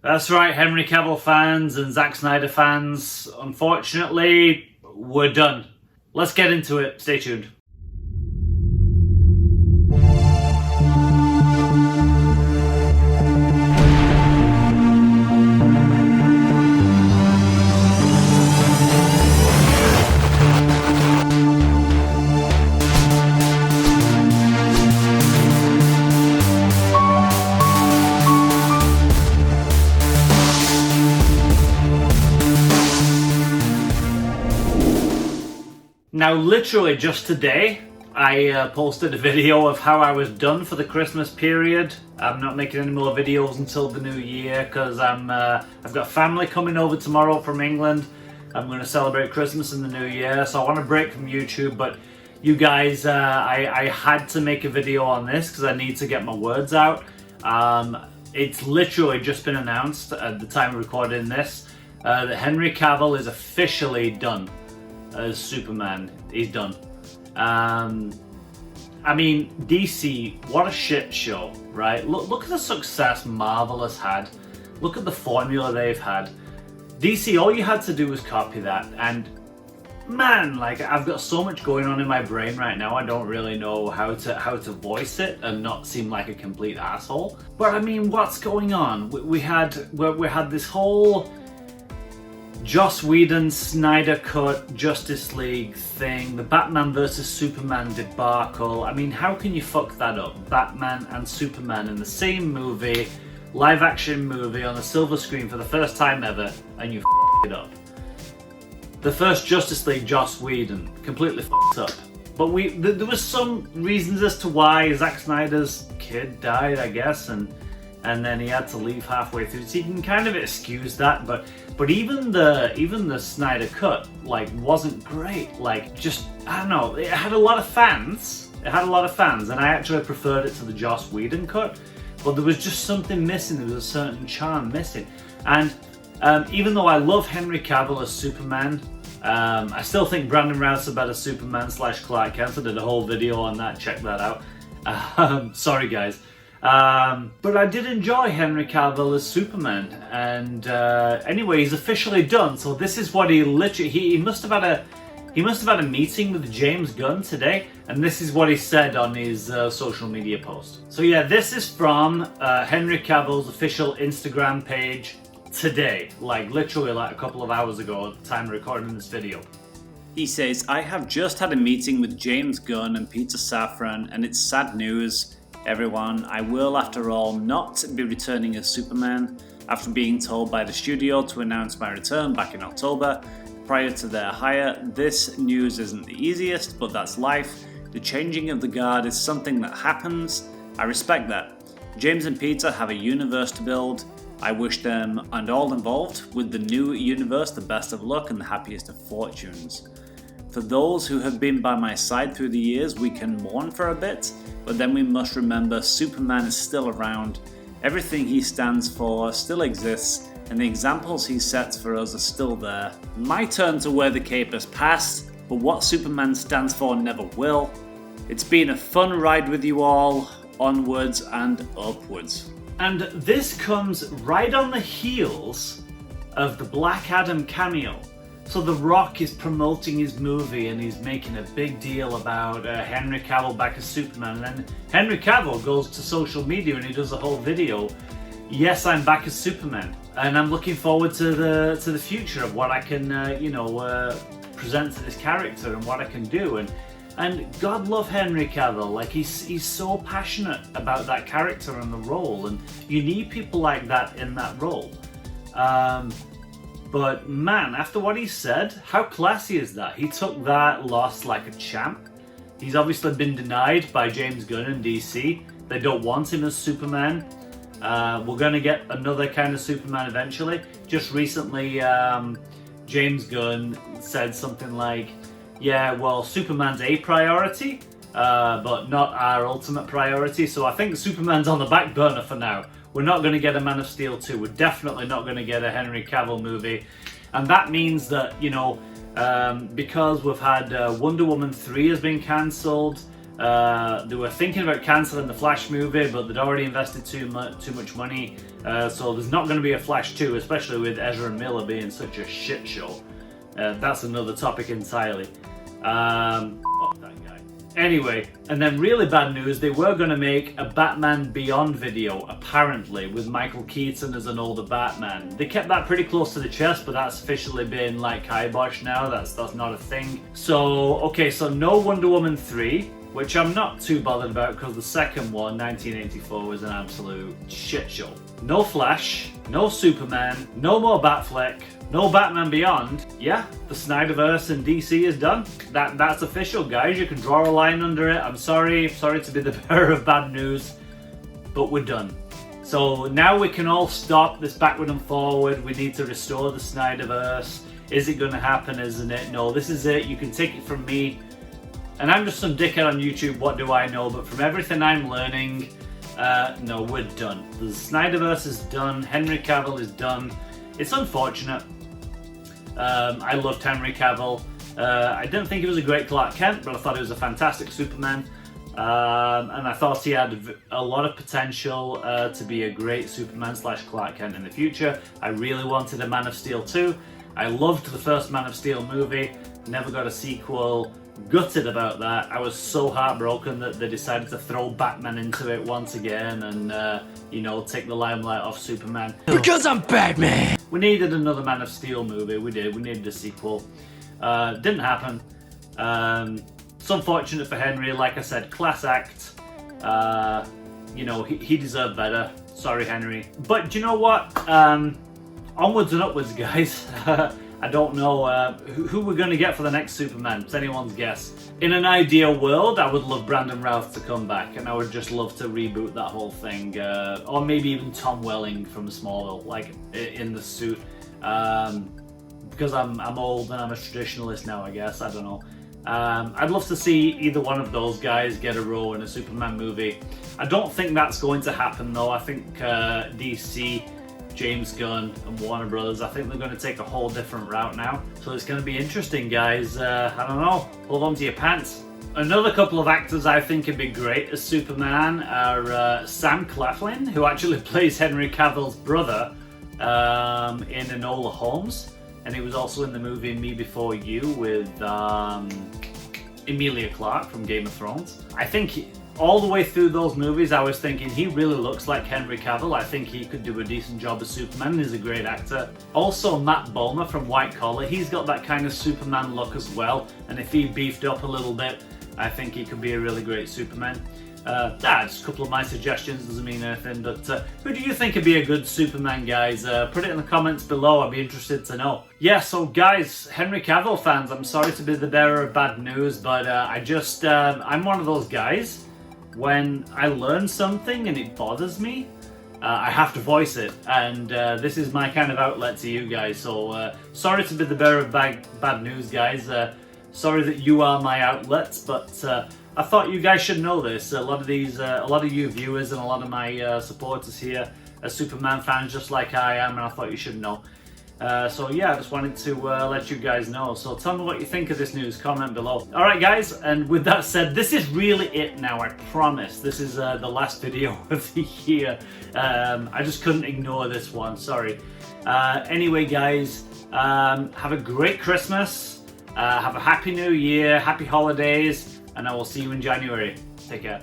That's right, Henry Cavill fans and Zack Snyder fans. Unfortunately, we're done. Let's get into it. Stay tuned. Now, literally just today, I posted a video of how I was done for the Christmas period. I'm not making any more videos until the new year because I've got family coming over tomorrow from England. I'm going to celebrate Christmas in the new year, so I want to break from YouTube. But you guys, I had to make a video on this because I need to get my words out. It's literally just been announced at the time of recording this that Henry Cavill is officially done as Superman. He's done. I mean, DC, what a shit show, right? Look at the success Marvel has had. Look at the formula they've had. DC, all you had to do was copy that, and man, like, I've got so much going on in my brain right now. I don't really know how to voice it and not seem like a complete asshole. But I mean, what's going on? We had this whole Joss Whedon Snyder Cut Justice League thing, the Batman vs Superman debacle. I mean, how can you fuck that up? Batman and Superman in the same movie, live action movie on a silver screen for the first time ever, and you fuck it up. The first Justice League, Joss Whedon, completely fucked up. But there was some reasons as to why Zack Snyder's kid died, I guess, and then he had to leave halfway through. So you can kind of excuse that, but even the Snyder Cut, like, wasn't great. Like, just, I don't know, it had a lot of fans. And I actually preferred it to the Joss Whedon cut, but there was just something missing. There was a certain charm missing. And even though I love Henry Cavill as Superman, I still think Brandon Routh's a better Superman / Clark Kent. I did a whole video on that, check that out. Sorry guys. But I did enjoy Henry Cavill as Superman, and anyway, he's officially done. So this is what he literally, he must have had a meeting with James Gunn today, and this is what he said on his social media post. So yeah, this is from Henry Cavill's official Instagram page today, like literally like a couple of hours ago at the time of recording this video. He says, "I have just had a meeting with James Gunn and Peter Safran, and it's sad news. Everyone, I will, after all, not be returning as Superman. After being told by the studio to announce my return back in October, prior to their hire, this news isn't the easiest, but that's life. The changing of the guard is something that happens. I respect that. James and Peter have a universe to build. I wish them and all involved with the new universe the best of luck and the happiest of fortunes. For those who have been by my side through the years, we can mourn for a bit, but then we must remember Superman is still around, everything he stands for still exists, and the examples he sets for us are still there. My turn to wear the cape has passed, but what Superman stands for never will. It's been a fun ride with you all, onwards and upwards." And this comes right on the heels of the Black Adam cameo. So The Rock is promoting his movie and he's making a big deal about Henry Cavill back as Superman. And then Henry Cavill goes to social media and he does a whole video. Yes, I'm back as Superman, and I'm looking forward to the future of what I can present to this character and what I can do. And God love Henry Cavill. Like, he's so passionate about that character and the role, and you need people like that in that role. But man, after what he said, how classy is that? He took that loss like a champ. He's obviously been denied by James Gunn and DC. They don't want him as Superman. We're going to get another kind of Superman eventually. Just recently, James Gunn said something like, yeah, well, Superman's a priority, but not our ultimate priority. So I think Superman's on the back burner for now. We're not going to get a Man of Steel 2. We're definitely not going to get a Henry Cavill movie. And that means that, because we've had Wonder Woman 3 has been cancelled, They were thinking about cancelling the Flash movie, but they'd already invested too much money. So there's not going to be a Flash 2, especially with Ezra Miller being such a shit show. That's another topic entirely. Fuck that guy. Anyway, and then really bad news, they were going to make a Batman Beyond video, apparently, with Michael Keaton as an older Batman. They kept that pretty close to the chest, but that's officially been like kibosh now. That's not a thing. So, okay, so no Wonder Woman 3, which I'm not too bothered about because the second one, 1984, was an absolute shit show. No Flash, no Superman, no more Batfleck, no Batman Beyond. Yeah, the Snyderverse in DC is done. That's official, guys. You can draw a line under it. I'm sorry to be the bearer of bad news, but we're done. So now we can all stop this backward and forward. We need to restore the Snyderverse. Is it going to happen? Isn't it? No, this is it. You can take it from me. And I'm just some dickhead on YouTube, what do I know? But from everything I'm learning, no, we're done. The Snyderverse is done. Henry Cavill is done. It's unfortunate. I loved Henry Cavill. I didn't think he was a great Clark Kent, but I thought he was a fantastic Superman. And I thought he had a lot of potential to be a great Superman / Clark Kent in the future. I really wanted a Man of Steel 2. I loved the first Man of Steel movie. Never got a sequel. Gutted about that. I was so heartbroken that they decided to throw Batman into it once again and, you know, take the limelight off Superman. Because I'm Batman! We needed another Man of Steel movie, we did. We needed a sequel. Didn't happen. It's unfortunate for Henry, like I said, class act. You know, he deserved better. Sorry, Henry. But do you know what? Onwards and upwards, guys. I don't know who we're going to get for the next Superman. It's anyone's guess. In an ideal world, I would love Brandon Routh to come back, and I would just love to reboot that whole thing. Or maybe even Tom Welling from Smallville, like in the suit. Because I'm old and I'm a traditionalist now, I guess. I don't know. I'd love to see either one of those guys get a role in a Superman movie. I don't think that's going to happen, though. I think DC, James Gunn and Warner Brothers, I think they're going to take a whole different route now. So it's going to be interesting, guys. I don't know. Hold on to your pants. Another couple of actors I think would be great as Superman are Sam Claflin, who actually plays Henry Cavill's brother in Enola Holmes. And he was also in the movie Me Before You with Emilia Clarke from Game of Thrones. I think all the way through those movies, I was thinking he really looks like Henry Cavill. I think he could do a decent job as Superman. He's a great actor. Also, Matt Bomer from White Collar. He's got that kind of Superman look as well. And if he beefed up a little bit, I think he could be a really great Superman. Just a couple of my suggestions, doesn't mean anything. But who do you think would be a good Superman, guys? Put it in the comments below. I'd be interested to know. Yeah, so guys, Henry Cavill fans, I'm sorry to be the bearer of bad news, but I'm one of those guys. When I learn something and it bothers me, I have to voice it, and this is my kind of outlet to you guys. So sorry to be the bearer of bad news, guys. Sorry that you are my outlets, but I thought you guys should know this. A lot of you viewers and a lot of my supporters here are Superman fans, just like I am, and I thought you should know. So yeah, I just wanted to let you guys know. So tell me what you think of this news, comment below. Alright guys, and with that said, this is really it now, I promise. This is the last video of the year. I just couldn't ignore this one, sorry. Anyway guys, have a great Christmas, have a happy new year, happy holidays, and I will see you in January. Take care.